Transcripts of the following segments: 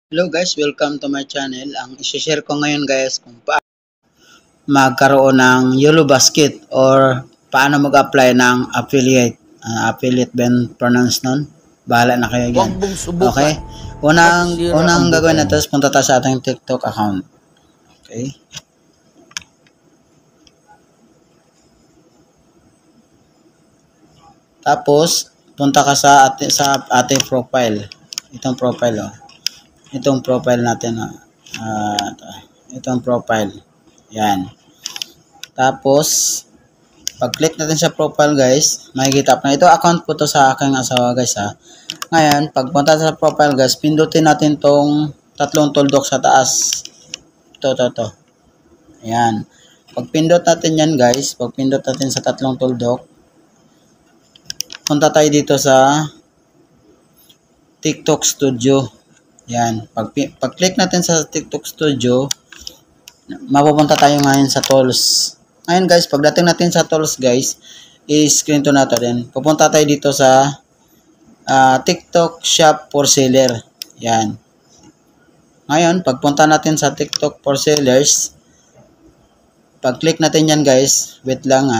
Hello guys, welcome to my channel. Ang isi-share ko ngayon guys kung paano magkaroon ng Yellow Basket or paano mag-apply ng affiliate. Affiliate ba yung pronounce nun? Bahala na kayo dyan. Okay? Unang gagawin natin is punta tayo sa ating TikTok account. Okay? Tapos, punta ka sa ating profile. Itong profile, oh. Itong profile natin, itong profile. Yan. Tapos, pag-click natin sa profile guys, makikita na ito account po to sa aking asawa guys ha. Ngayon, pagpunta sa profile guys, pindutin natin tong tatlong tuldok sa taas. Ito. Ayan. Pag pindot natin yan guys, pag pindot natin sa tatlong tuldok, punta tayo dito sa TikTok Studio. Yan. Pag-click natin sa TikTok Studio, mapupunta tayo ngayon sa tools. Ngayon guys, pagdating natin sa tools guys, i-screen to natin din. Pupunta tayo dito sa TikTok Shop for Seller. Yan. Ngayon, pagpunta natin sa TikTok for Sellers, pag-click natin yan guys, wait lang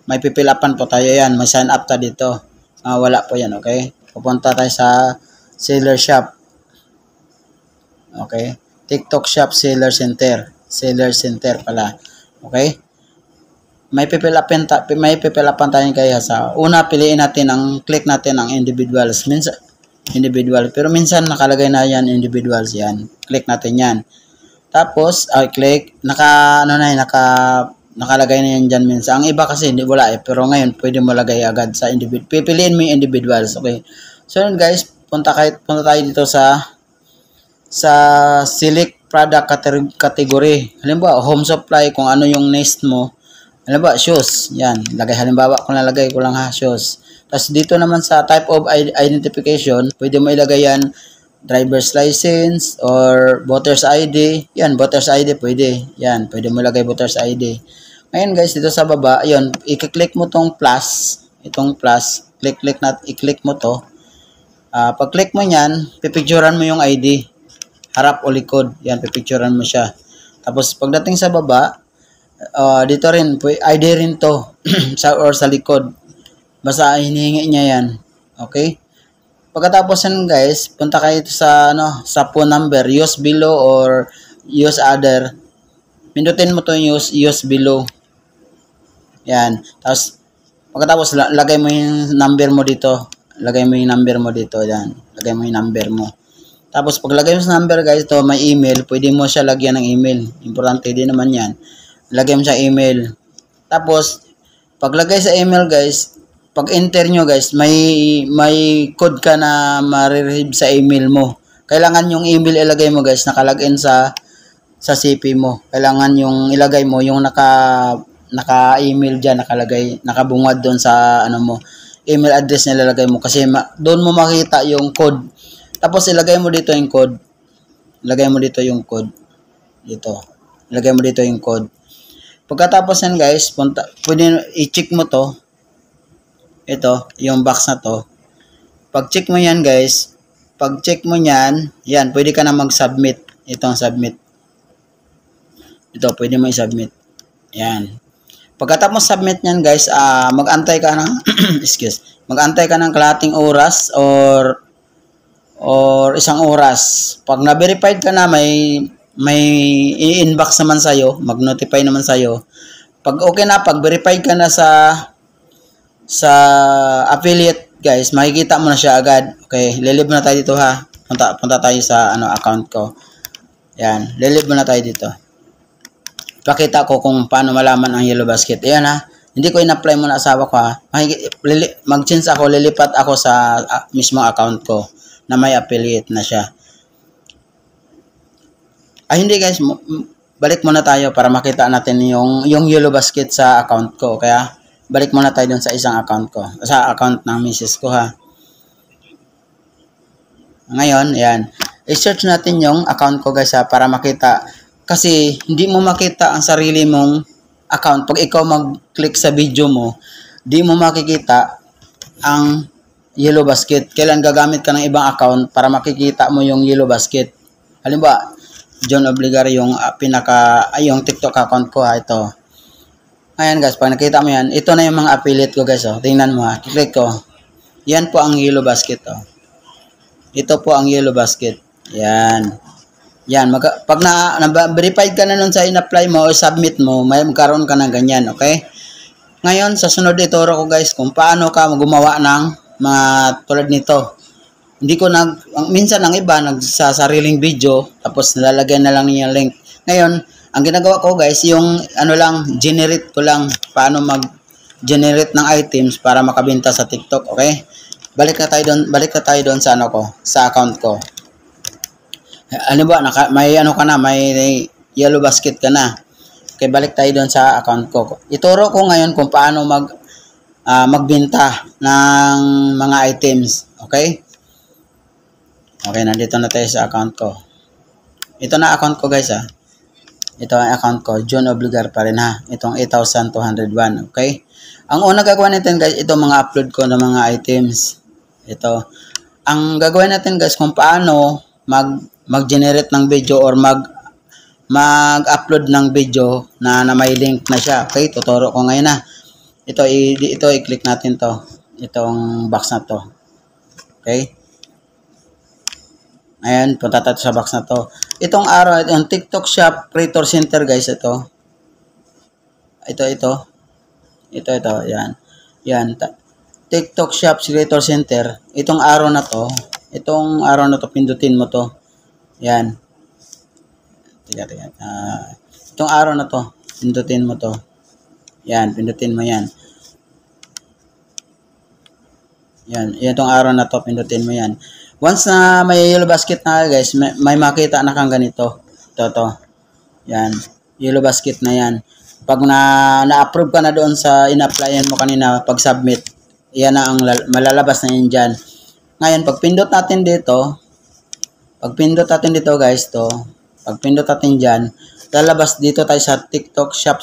may pipilapan po tayo yan. May sign up ta dito. Wala po yan, okay? Pupunta tayo sa Seller Shop. Okay? TikTok Shop Seller Center. Seller Center pala. Okay? May pipilapan tayo kaya sa una piliin natin click natin ang individuals. Minsan individual, pero minsan nakalagay na yan individuals yan. Click natin yan. Tapos click nakalagay na yan dyan minsan. Ang iba kasi hindi wala pero ngayon pwede mo lagay agad sa individual. Pipiliin mo yung individuals, okay? So yun guys, punta tayo dito sa select product category. Halimbawa, home supply, kung ano yung next mo. Halimbawa, shoes. Yan. Halimbawa, kung nalagay ko lang shoes. Tapos dito naman sa type of identification, pwede mo ilagay yan, driver's license or voter's ID. Yan, voter's ID pwede. Yan, pwede mo ilagay voter's ID. Ngayon guys, dito sa baba, yun, i-click mo tong plus. Itong plus. I-click mo to. Pag-click mo yan, pipicturean mo yung ID. Harap o likod. Yan, pipicturean mo siya. Tapos, pagdating sa baba, dito rin, ID rin to. sa likod. Basta hinihingi niya yan. Okay? Pagkatapos yan guys, punta kayo sa, sa phone number. Use below or use other. Pindutin mo to yung use below. Yan. Tapos, pagkatapos, lagay mo yung number mo dito. Lagay mo yung number mo dito. Yan. Lagay mo yung number mo. Tapos, paglagay mo sa number guys, ito may email. Pwede mo siya lagyan ng email. Importante din naman yan. Lagay mo sa email. Tapos, paglagay sa email guys, pag enter nyo guys, may code ka na ma-receive sa email mo. Kailangan yung email ilagay mo guys, nakalagin sa CP mo. Kailangan yung ilagay mo, yung naka-email dyan, nakabungad doon sa email address na ilalagay mo. Kasi doon mo makita yung code. Tapos ilagay mo dito yung code. Ilagay mo dito yung code. Dito. Ilagay mo dito yung code. Pagkatapos yan guys, pwede i-check mo to. Ito, yung box na to. Pag-check mo yan guys, pag-check mo yan, yan, pwede ka na mag-submit. Itong submit. Ito, pwede mo i-submit. Yan. Pagkatapos submit yan guys, mag-antay ka ng mag-antay ka ng kalahating oras or isang oras. Pag na-verified ka na, may i-inbox naman sa'yo, mag-notify naman sa'yo. Pag okay na, pag verified ka na sa affiliate guys, makikita mo na siya agad. Okay, lilib na tayo dito ha. Punta tayo sa account ko. Yan, lilib na tayo dito. Pakita ko kung paano malaman ang Yellow Basket. Ayan ha. Hindi ko in-apply muna asawa ko ha. Mag-change ako, lilipat ako sa mismong account ko na may affiliate na siya. Hindi guys, balik muna tayo para makita natin yung Yellow Basket sa account ko. Kaya balik muna tayo dun sa isang account ko. Sa account ng misis ko ha. Ngayon, yan. I-search natin yung account ko guys ha, para makita. Kasi hindi mo makita ang sarili mong account. Pag ikaw mag-click sa video mo, di mo makikita ang Yellow Basket. Kailan gagamit ka ng ibang account para makikita mo yung Yellow Basket. Halimbawa, John Obligar yung yung TikTok account ko ha, ito. Ayan guys, pag nakita mo yan, ito na yung mga affiliate ko guys, oh. Tingnan mo ha, click ko. Yan po ang Yellow Basket, oh. Ito po ang Yellow Basket. Yan. Yan, pag na-verified ka na nun sa in-apply mo o submit mo, may magkaroon ka ng ganyan, okay? Ngayon, sa sunod ituro ko guys kung paano ka gumawa ng mga tulad nito. Hindi ko minsan ang iba nagsasariling video, tapos nilalagyan na lang niya link. Ngayon, ang ginagawa ko guys, yung generate ko lang paano mag-generate ng items para makabenta sa TikTok, okay? Balik na tayo doon sa sa account ko. Ano ba, may Yellow Basket ka na. Okay, balik tayo doon sa account ko. Ituro ko ngayon kung paano magbenta ng mga items, okay? Okay, nandito na tayo sa account ko. Ito na account ko guys ha. Ito ang account ko, John Obligar pa rin ha. Itong 8,201, okay? Ang una gagawin natin guys, ito mga upload ko ng mga items. Ito. Ang gagawin natin guys, kung paano mag-generate ng video or mag-upload ng video na may link na siya. Okay, tuturo ko ngayon na. Ito i-click natin to. Itong box na to. Okay? Ayan, punta tayo sa box na to. Itong arrow, yung TikTok Shop Creator Center guys, ito. Ito. Yan. Yan. TikTok Shop Creator Center. Itong arrow na to, pindutin mo to. Yan. Tiga. Itong arrow na to, pindutin mo to. Yan, pindutin mo yan. Yan, itong arrow na to, pindutin mo yan. Once na may Yellow Basket na guys, may makita na kang ganito. Ito. Yan, Yellow Basket na yan. Pag na-approve ka na doon sa in-applyan mo kanina, pag-submit, yan na ang malalabas na yan dyan. Ngayon, pag pindot natin dito guys, pag pindot natin dyan, lalabas dito tayo sa TikTok Shop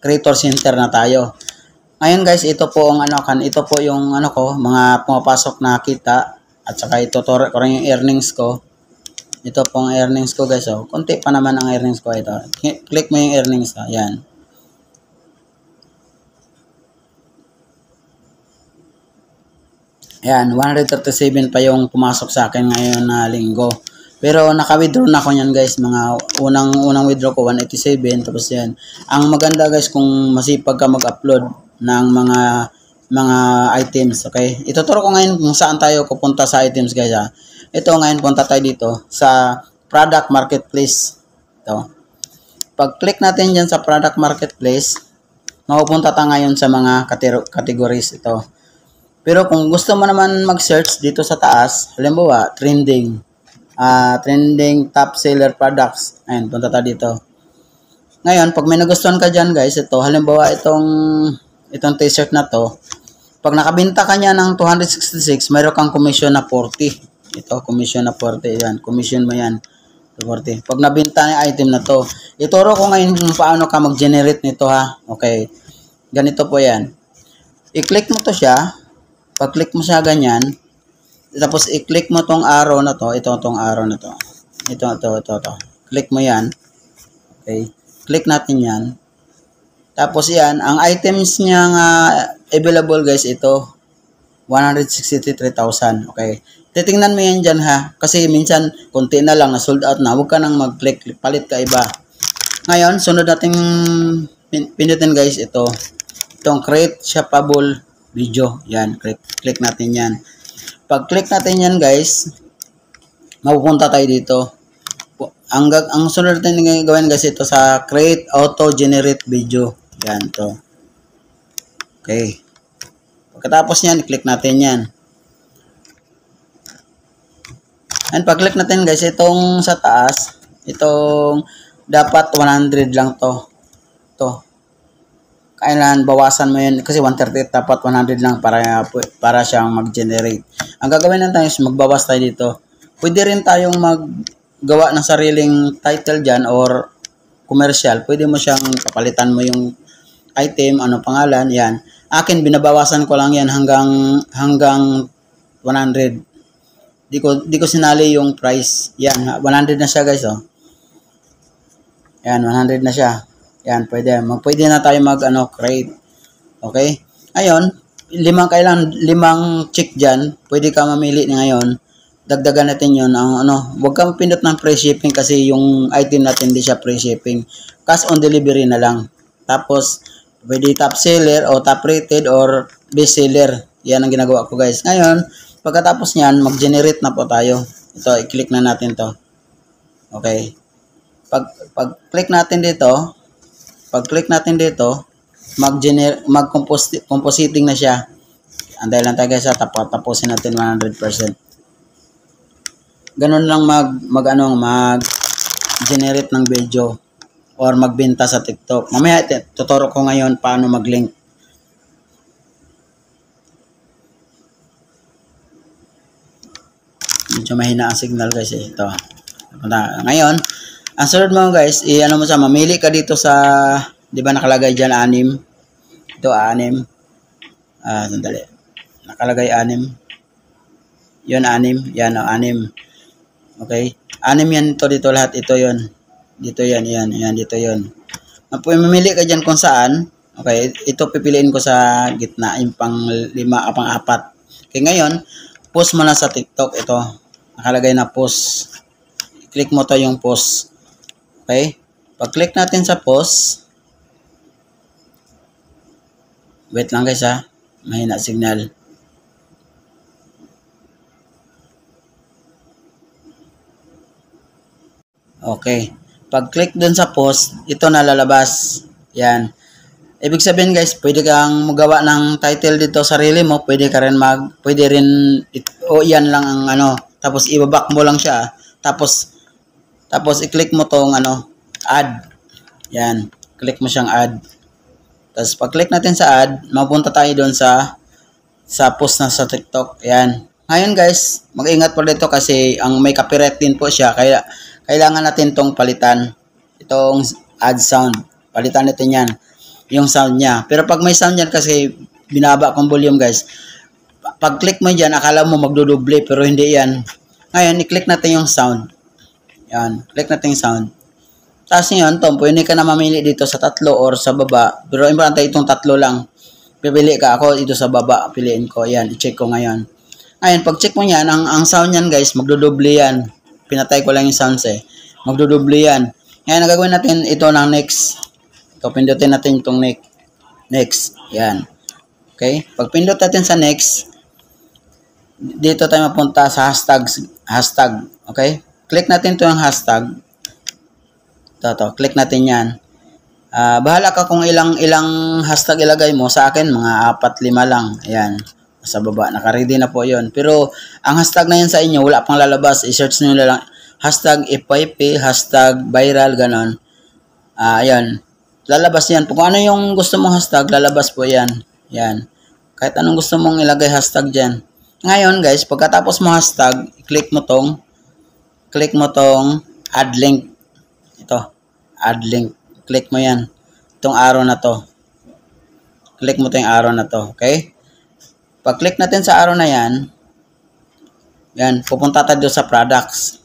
Creator Center na tayo. Ngayon guys, ito po yung mga pumapasok na kita. At saka ituturo ko rin yung earnings ko. Ito pong earnings ko guys. Oh. Kunti pa naman ang earnings ko ito. Click mo yung earnings. Oh. Yan. Yan. 137 pa yung pumasok sa akin ngayon na linggo. Pero naka-withdraw na ko yan guys. Mga unang withdraw ko 187. Tapos yan. Ang maganda guys kung masipag ka mag-upload ng mga items, okay? Ituturo ko ngayon kung saan tayo pupunta sa items guys ha. Ito ngayon punta tayo dito sa product marketplace. Ito. Pag click natin dyan sa product marketplace, mapupunta tayo ngayon sa mga categories ito. Pero kung gusto mo naman mag-search dito sa taas, halimbawa trending top seller products. Ayun, punta tayo dito. Ngayon, pag may nagustuhan ka dyan guys, ito, halimbawa itong t-shirt na to, pag nakabenta ka niya ng 266, mayroon kang commission na 40. Ito, commission na 40. Yan, commission mo yan. 40. Pag nabenta na yung item na to, ituro ko ngayon kung paano ka mag-generate nito ha. Okay. Ganito po yan. I-click mo to siya. Pag click mo siya ganyan, tapos i-click mo tong arrow na to. Itong arrow na to. Ito. Click mo yan. Okay. Click natin yan. Tapos yan, ang items niya nga available guys, ito 163,000. Okay. Titingnan mo yan dyan ha. Kasi minsan, konti na lang na sold out na. Huwag ka nang mag-click. Palit ka iba. Ngayon, sunod natin pindutin guys ito. Itong create shoppable video. Yan. Click natin yan. Pag click natin yan guys, mapupunta tayo dito. Ang sunod natin gawin guys ito sa create auto generate video. Yan to. Okay. Pagkatapos niyan, i-click natin yan. And pag-click natin guys, itong sa taas, itong dapat 100 lang to. To. Kailangan bawasan mo yun kasi 138 dapat 100 lang para siyang mag-generate. Ang gagawin natin is magbawas tayo dito. Pwede rin tayong maggawa ng sariling title dyan or commercial. Pwede mo siyang papalitan mo yung item, ano pangalan, yan. Akin, binabawasan ko lang yan hanggang 100. Di ko sinali yung price. Yan, 100 na siya guys, oh. Yan, 100 na siya. Yan, pwede na tayo create. Okay? Ngayon, limang check dyan. Pwede ka mamili ngayon. Dagdagan natin yun. Huwag ka mapindot ng free shipping kasi yung item natin hindi siya free shipping. Cash on delivery na lang. Tapos, pwede top seller o top rated or best seller. Yan ang ginagawa ko guys. Ngayon, pagkatapos nyan, mag-generate na po tayo. Ito, i-click na natin to. Okay. Pag-click natin dito, mag-compositing na siya. Anday lang tayo guys, tapusin natin 100%. Ganun lang mag-generate ng video or magbenta sa TikTok. Mamaya tuturo ko ngayon paano mag-link. Medyo mahina ang signal guys ito. Ngayon, ang sunod mo guys, mamili ka dito sa, di ba nakalagay dyan 6? Ito 6. Sandali. Nakalagay 6. Yun 6. Yan 6. Okay. 6 yan dito lahat. Ito yun. Dito yan. Yan. Dito yun. Mamili ka dyan kung saan. Okay. Ito pipiliin ko sa gitna. Yung pang-5, pang-4. Okay. Ngayon, post mo na sa TikTok. Ito. Nakalagay na post. Click mo to yung post. Okay. Pag-click natin sa post. Wait lang guys ha. Mahina signal. Okay. Pag-click dun sa post, ito na lalabas. Yan. Ibig sabihin guys, pwede kang magawa ng title dito sarili mo. Pwede rin, yan lang ang tapos ibaback mo lang siya. Tapos i-click mo tong add. Yan. Click mo siyang add. Tapos pag-click natin sa add, mapunta tayo doon sa post na sa TikTok. Yan. Ngayon guys, mag-ingat po dito kasi ang may copyright din po siya. Kaya kailangan natin tong palitan. Itong add sound. Palitan natin yan. Yung sound niya. Pero pag may sound yan kasi binaba kong volume guys. Pag-click mo dyan, akala mo magduduble pero hindi yan. Ngayon, i-click natin yung sound. Yan. Click natin yung sound. Tapos yun, pwede ka na mamili dito sa 3 or sa baba. Pero importante itong 3 lang. Pipili ka ako dito sa baba. Piliin ko. Yan. I-check ko ngayon. Ngayon, pag-check mo yan, ang sound yan guys, magduduble yan. Pinatay ko lang yung sounds Magduduble yan. Ngayon, nagagawin natin ito ng next. Ito, pindutin natin itong next. Yan. Okay? Pag pindot natin sa next, dito tayo mapunta sa hashtag. Okay? Click natin ito yung hashtag. Ito. Click natin yan. Bahala ka kung ilang hashtag ilagay mo. Sa akin, mga 4-5 lang. Ayan. Sa baba. Naka-ready na po yun. Pero, ang hashtag na yan sa inyo, wala pang lalabas. I-search nyo lang. Hashtag FYP, hashtag viral, ganon. Ayan. Lalabas yan. Kung ano yung gusto mong hashtag, lalabas po yan. Yan. Kahit anong gusto mong ilagay hashtag dyan. Ngayon, guys, pagkatapos mo hashtag, click mo tong add link. Ito. Add link. Click mo yan. Itong arrow na to. Click mo to yung arrow na to. Okay? Pag-click natin sa arrow na yan, pupunta tayo sa products.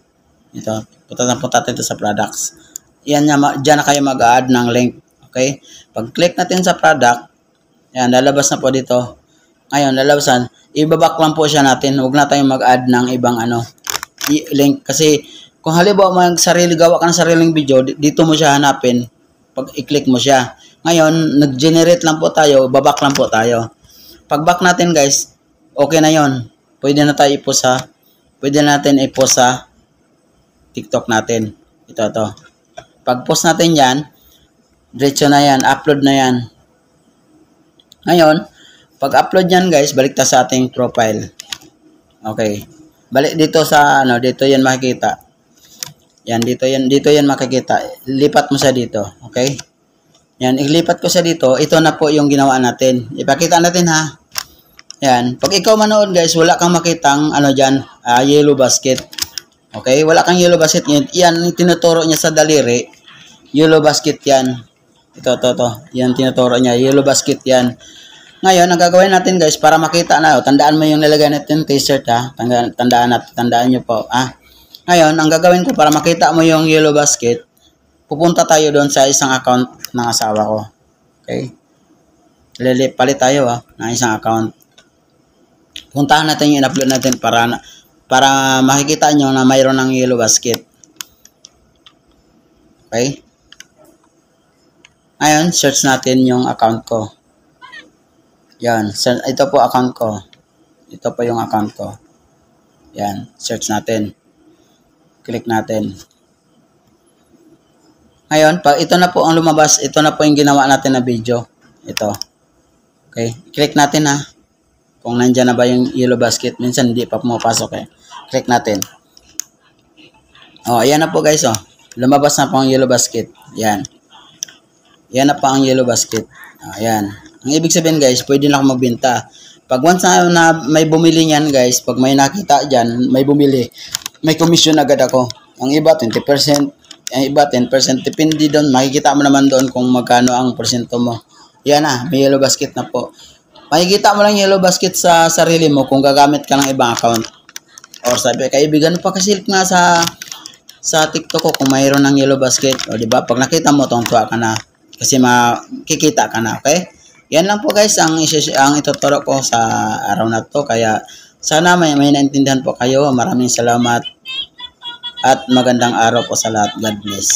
Ito, punta tayo sa products. Yan, dyan na kayo mag-add ng link. Okay? Pag-click natin sa product, yan, lalabas na po dito. Ngayon, lalabasan, ibaback lang po siya natin. Huwag na tayong mag-add ng ibang link. Kasi, kung halimbawa gawa ka ng sariling video, dito mo siya hanapin. Pag i-click mo siya. Ngayon, nag-generate lang po tayo, baback lang po tayo. Pag back natin guys, okay na yon. Pwede natin i-post sa TikTok natin. Ito. Pag post natin yan, diretso na yan, upload na yan. Ngayon, pag upload yan guys, balik ta sa ating profile. Okay. Balik dito sa dito yan makikita. Yan, dito yan makikita. Lipat mo siya dito. Okay? Yan, ilipat ko siya dito. Ito na po yung ginawa natin. Ipakita natin ha. Yan. Pag ikaw manood guys, wala kang makitang dyan, yellow basket. Okay? Wala kang yellow basket. Yan, tinuturo niya sa daliri. Yellow basket yan. Ito. Yan, tinuturo niya. Yellow basket yan. Ngayon, ang gagawin natin guys, para makita na, tandaan mo yung nilagay natin t-shirt ha. Tandaan nyo po. Ngayon, ang gagawin ko para makita mo yung yellow basket, pupunta tayo doon sa isang account ng asawa ko. Okay? Palit tayo ng isang account. Puntahan natin yung in-upload natin para makikita nyo na mayroon ng yellow basket. Okay? Ngayon, search natin yung account ko. Yan. Ito po account ko. Ito po yung account ko. Yan. Search natin. Click natin. Ngayon, pag ito na po ang lumabas, ito na po yung ginawa natin na video. Ito. Okay. Click natin kung nandyan na ba yung yellow basket. Minsan hindi pa pumapasok Click natin. Ayan na po guys Lumabas na po ang yellow basket. Yan. Yan na po ang yellow basket. Ayan. Ang ibig sabihin guys, pwede na ako magbenta. Pag once na may bumili niyan guys, pag may nakita dyan, may bumili, may commission agad ako. Ang iba 20%, ang iba 10%. Depende doon, makikita mo naman doon kung magkano ang porsyento mo. Yan may yellow basket na po. Makikita mo lang yellow basket sa sarili mo kung gagamit ka ng ibang account. Or sabi, kaibigan pa kasi nga sa TikTok ko kung mayroon ng yellow basket. O diba, pag nakita mo, tuwa ka na. Kasi makikita ka na, okay? Yan lang po guys ang ituturo ko sa araw na to. Kaya sana may naintindihan po kayo. Maraming salamat at magandang araw po sa lahat. God bless.